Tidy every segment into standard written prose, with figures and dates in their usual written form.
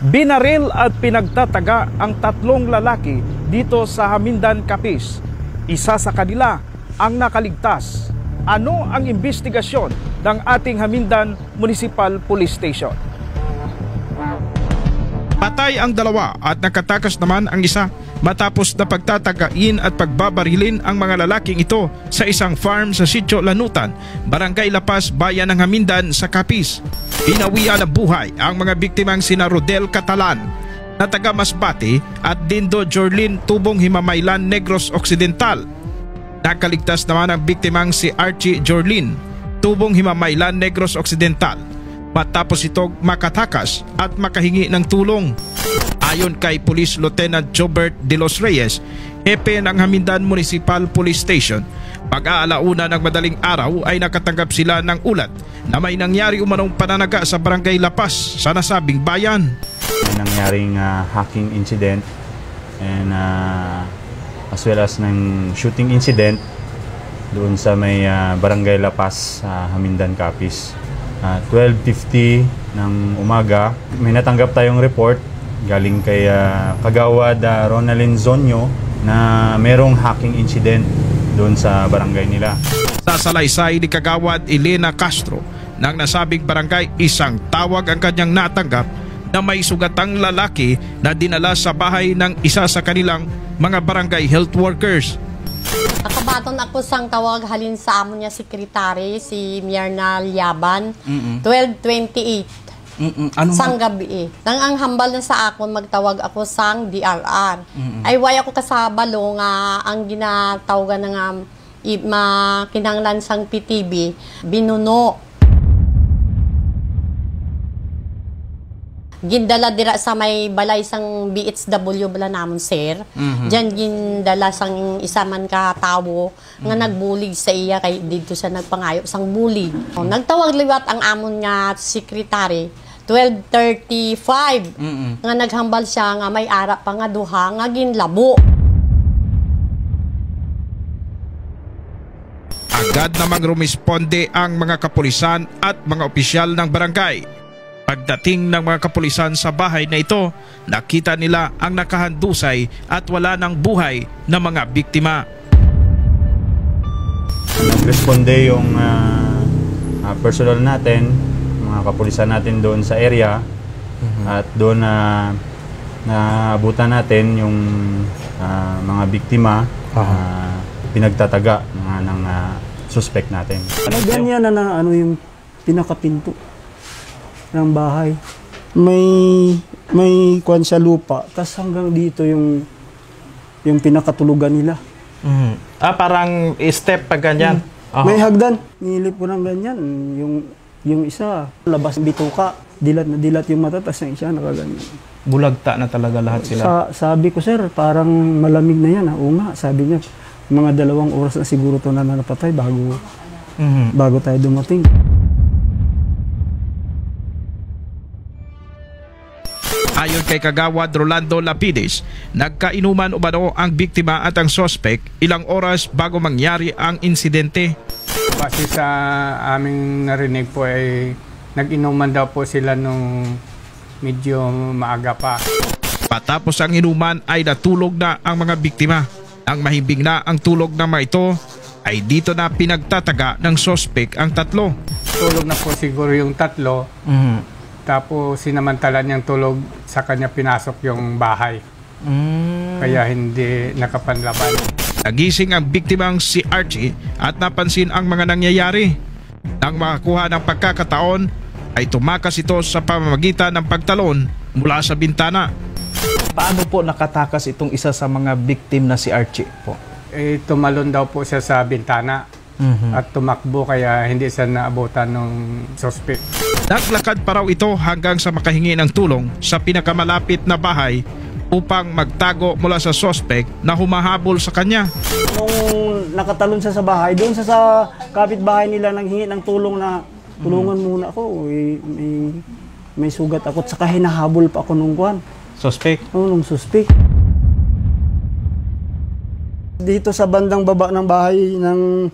Binaril at pinagtataga ang tatlong lalaki dito sa Hamindan, Capiz. Isa sa kanila ang nakaligtas. Ano ang investigasyon ng ating Hamindan Municipal Police Station? Patay ang dalawa at nakatakas naman ang isa matapos na pagtatagain at pagbabarilin ang mga lalaking ito sa isang farm sa Sitio Lanutan, Barangay Lapas, Bayan ng Hamindan sa Capiz. Pinawian ng buhay ang mga biktimang sina Rodel Catalan na taga Masbate at Dindo Jorlin Tubong Himamaylan, Negros Occidental. Nakaligtas naman ang biktimang si Archie Jorlin Tubong Himamaylan, Negros Occidental matapos ito makatakas at makahingi ng tulong. Ayon kay Police Lieutenant Jobert de los Reyes, hepe ng Hamindan Municipal Police Station, pag-aalauna ng madaling araw ay nakatanggap sila ng ulat na may nangyari umanong pananaga sa Barangay Lapas sa nasabing bayan. May nangyaring hacking incident and as well as ng shooting incident doon sa may Barangay Lapas sa Hamindan, Capiz. 12:50 ng umaga, may natanggap tayong report galing kay Kagawad Ronalyn Zonyo na merong hacking incident doon sa barangay nila. Sa salaysay ni Kagawad Elena Castro ng nasabing barangay, isang tawag ang kanyang natanggap na may sugatang lalaki na dinala sa bahay ng isa sa kanilang mga barangay health workers. Nakabaton ako sang tawag halin sa amon niya sekretary si Mierna Liaban, 12:28. Ano sang gabi nang ang hambal na sa akon magtawag ako sang DRR. Ay way ako kasabalo nga ang ginatawagan nga kinanglan sang PTB binuno. Gindala dira sa may balay sang BHW bala namon sir. Diyan gindala sang isa man ka tawo nga nagbulig sa iya kay dito sa nagpangayo sang bulig. Nagtawag liwat ang amon nga sekretary 12:35 nga naghambal siya nga may ara pa nga duha nga ginlabo. Agad namang rumisponde ang mga kapulisan at mga opisyal ng barangay. Pagdating ng mga kapulisan sa bahay na ito, nakita nila ang nakahandusay at wala ng buhay na mga biktima. Nagresponde yung personnel natin, mga kapulisan natin doon sa area, at doon naabutan natin yung mga biktima, pinagtataga ng suspect natin. Ganyan na ano yung pinakapinto ng bahay. May kwan sa lupa, tas hanggang dito yung pinakatulugan nila. Parang step pa ganyan. May hagdan, nilip ko ng ganyan. Yung isa, labas bituka, dilat na dilat yung mata, tas yung isa nakaganyan. Bulagta na talaga lahat sila. Sabi ko, sir, parang malamig na yan. Oo nga, sabi niya, mga 2 oras na siguro ito na napatay bago tayo dumating. Ayon kay Kagawad Rolando Lapides, nagkainuman umano ang biktima at ang suspect ilang oras bago mangyari ang insidente. Kasi sa aming narinig po ay nag-inuman daw po sila nung medyo maaga pa. Patapos ang inuman ay natulog na ang mga biktima. Ang mahimbing na ang tulog ng mga ito ay dito na pinagtataga ng suspect ang tatlo. Tulog na po siguro yung tatlo. Tapos sinamantala niyang tulog, sa kanya pinasok yung bahay. Kaya hindi nakapanlaban. Nagising ang biktimang si Archie at napansin ang mga nangyayari. Nang makakuha ng pagkakataon ay tumakas ito sa pamamagitan ng pagtalon mula sa bintana. Paano po nakatakas itong isa sa mga biktim na si Archie po? Tumalon daw po siya sa bintana at tumakbo kaya hindi siya naabutan ng suspect. Naglakad pa raw ito hanggang sa makahingi ng tulong sa pinakamalapit na bahay upang magtago mula sa suspect na humahabol sa kanya. Nung nakatalon siya sa bahay, doon sa kapitbahay nila nanghingi ng tulong na tulungan muna ako. May sugat ako, saka hinahabol pa ako nung kwan. Suspect? Oo, nung suspect. Dito sa bandang baba ng bahay ng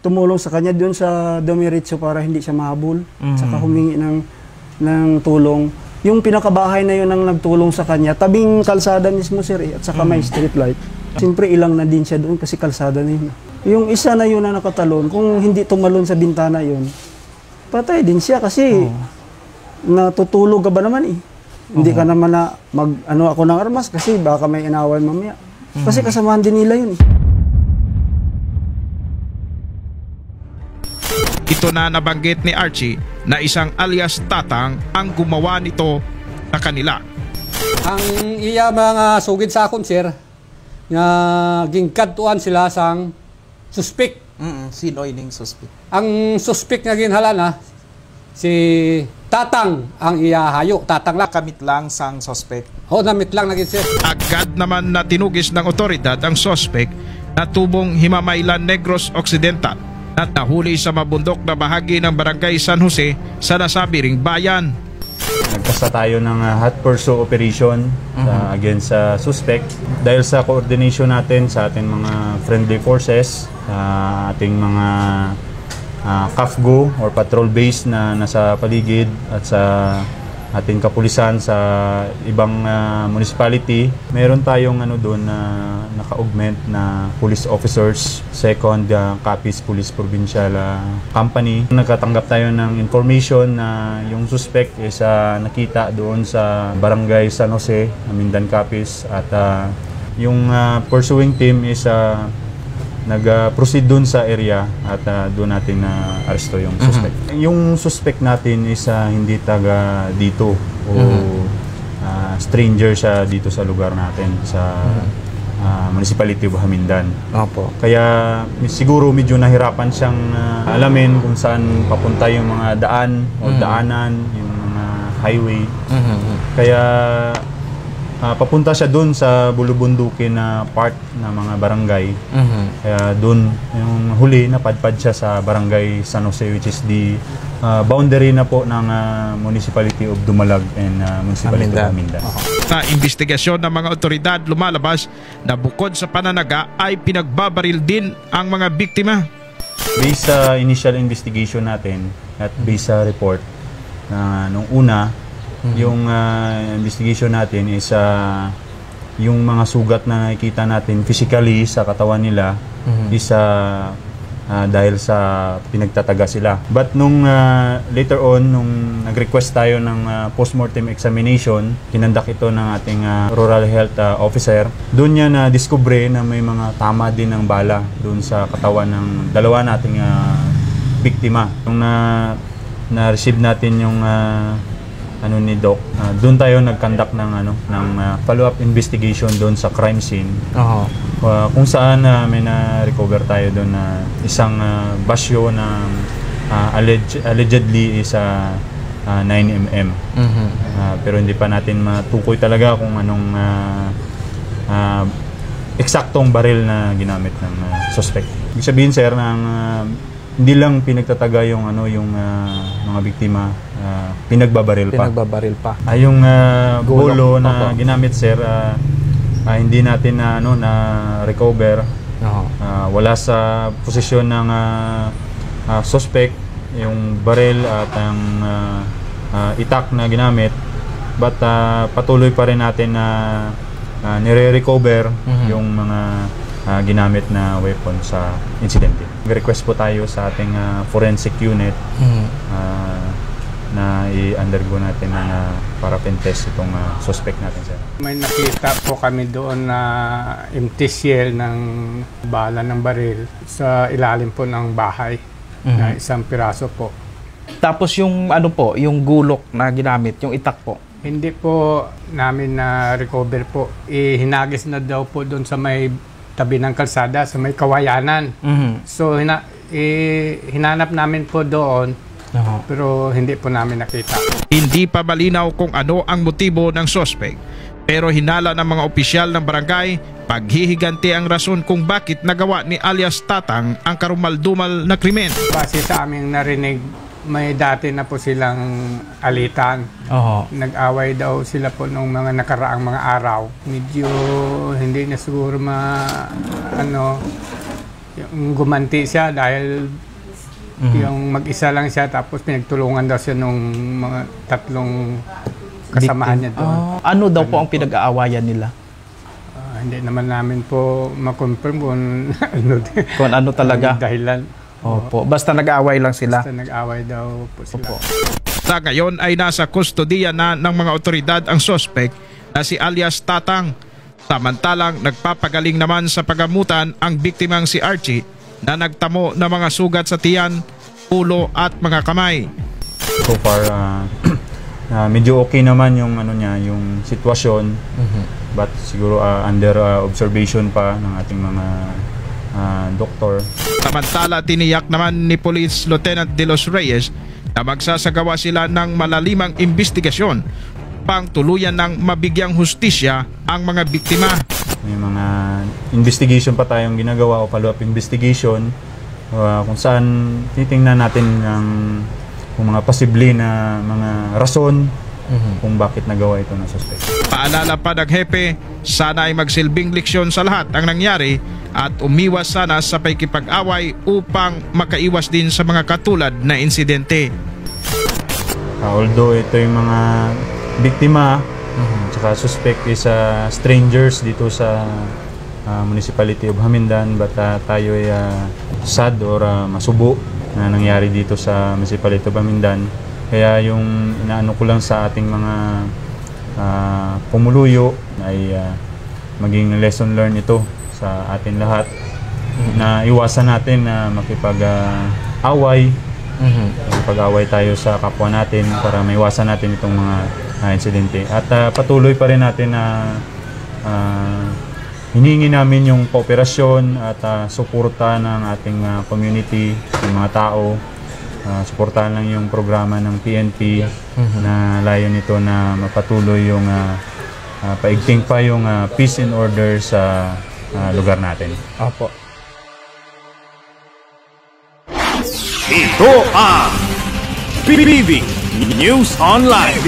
tumulong sa kanya doon sa Domiritso para hindi siya mahabol. Saka humingi ng tulong. Yung pinakabahay na yun ang nagtulong sa kanya. Tabing kalsada mismo, sir, at saka may street light. Siyempre, ilang na din siya doon kasi kalsada na yun. Yung isa na yun na nakatalon, kung hindi tumalon sa bintana yun, patay din siya kasi natutulog ka ba naman eh. Hindi ka naman na mag-ano ako ng armas kasi baka may inaway mamaya. Kasi kasamahan din nila yun. Ito na nabanggit ni Archie na isang alias Tatang ang gumawa nito sa kanila. Ang iya mga sugid sa akon, sir, nga gingkadtuan sila sang suspek. Sino ining suspect? Ang suspek nga ginhala na si Tatang ang iya hayo. Tatang lang. Kamit lang sang suspect. O, namit lang naging sir. Agad naman na tinugis ng otoridad ang sospek na tubong Himamaylan Negros Occidental at nahuli sa mabundok na bahagi ng Barangay San Jose sa nasabi ring bayan. Nagkasa tayo ng hot pursuit operation against sa suspect dahil sa coordination natin sa ating mga friendly forces, ating mga CAFGO or patrol base na nasa paligid at sa ating kapulisan sa ibang municipality. Meron tayong doon na naka-augment na police officers, second Capiz Police Provincial Company. Nagkatanggap tayo ng information na yung suspect is nakita doon sa Barangay San Jose, Amindan, Capiz, at yung pursuing team is nag-proceed doon sa area at doon natin na-aresto yung suspect. Yung suspect natin is hindi taga dito o stranger siya dito sa lugar natin sa Municipality of Hamindan. Opo. Kaya siguro medyo nahirapan siyang alamin kung saan papunta yung mga daan o daanan, yung mga highway. Kaya papunta siya doon sa bulubundukin na part ng mga barangay. Kaya doon, yung huli, napadpad siya sa Barangay San Jose, which is the boundary na po ng Municipality of Dumalag and Municipality of Hamindan. Sa investigasyon ng mga otoridad, lumalabas na bukod sa pananaga ay pinagbabaril din ang mga biktima. Based sa initial investigation natin at based sa report na nung una, yung investigation natin is yung mga sugat na nakikita natin physically sa katawan nila is dahil sa pinagtataga sila. But nung later on, nung nag-request tayo ng postmortem examination, kinandak ito ng ating rural health officer, doon niya na-discover na may mga tama din ng bala doon sa katawan ng dalawa nating biktima. Nung na-receive natin yung ni Doc, doon tayo nag-conduct ng follow-up investigation doon sa crime scene. Kung saan may na-recover tayo doon na isang basyo na allegedly is 9mm. Pero hindi pa natin matukoy talaga kung anong eksaktong baril na ginamit ng suspect. Ibig sabihin, sir, hindi lang pinagtataga yung mga biktima, pinagbabaril pa. Yung bolo na ginamit, sir, hindi natin na recover. Wala sa posisyon ng suspect yung baril at ang itak na ginamit, but patuloy pa rin natin na nire-recover yung mga ginamit na weapon sa insidente. Request po tayo sa ating forensic unit na i-undergo natin para pen test itong suspect natin, sir. May nakita po kami doon na empty shell ng bala ng baril sa ilalim po ng bahay, na isang piraso po. Tapos yung yung gulok na ginamit, yung itak po? Hindi po namin na-recover po. Hinagis na daw po doon sa may tabi ng kalsada, sa may kawayanan. So hinanap namin po doon, pero hindi po namin nakita. Hindi pa malinaw kung ano ang motibo ng suspect, pero hinala ng mga opisyal ng barangay paghihiganti ang rason kung bakit nagawa ni alias Tatang ang karumal-dumal na krimen. Base sa aming narinig, may dati na po silang alitan. Nag-away daw sila po nung mga nakaraang mga araw. Medyo hindi na siguro yung gumanti siya dahil yung mag-isa lang siya, tapos pinagtulungan daw siya nung mga tatlong kasamahan niya doon. Ano daw po ang pinag-aawayan nila? Hindi naman namin po makonfirm Kung ano talaga. dahilan. Opo. Basta nag-aaway lang sila. Basta nag-away daw po sila. Sa ngayon ay nasa kustodiya na ng mga otoridad ang sospek na si alias Tatang. Samantalang nagpapagaling naman sa pagamutan ang biktimang si Archie na nagtamo ng mga sugat sa tiyan, ulo at mga kamay. So far, medyo okay naman yung ano niya, yung sitwasyon. But siguro under observation pa ng ating mga doktor. Samantala, tiniyak naman ni Police Lieutenant De Los Reyes na magsasagawa sila ng malalimang investigasyon pang tuluyan ng mabigyang hustisya ang mga biktima. May mga investigation pa tayong ginagawa o follow-up investigation kung saan titingnan natin kung mga posible na mga rason kung bakit nagawa ito ng suspect. Paalala pa ng hepe, sana ay magsilbing leksyon sa lahat ang nangyari at umiwas sana sa pakikipag-away upang makaiwas din sa mga katulad na insidente. Although ito yung mga biktima, tsaka suspect is strangers dito sa Municipality of Hamindan, but tayo ay sad or masubo na nangyari dito sa Municipality of Hamindan. Kaya yung inaano ko lang sa ating mga pumuluyo ay maging lesson learned ito sa atin lahat na iwasan natin na makipag-away makipag-away tayo sa kapwa natin para maiwasan natin itong mga insidente. At patuloy pa rin natin na hiningi namin yung kooperasyon at suporta ng ating community, ng mga tao. Suportahan lang yung programa ng PNP na layo nito na mapatuloy yung paigting pa yung peace and order sa lugar natin. Opo. Ito ang PBB News Online.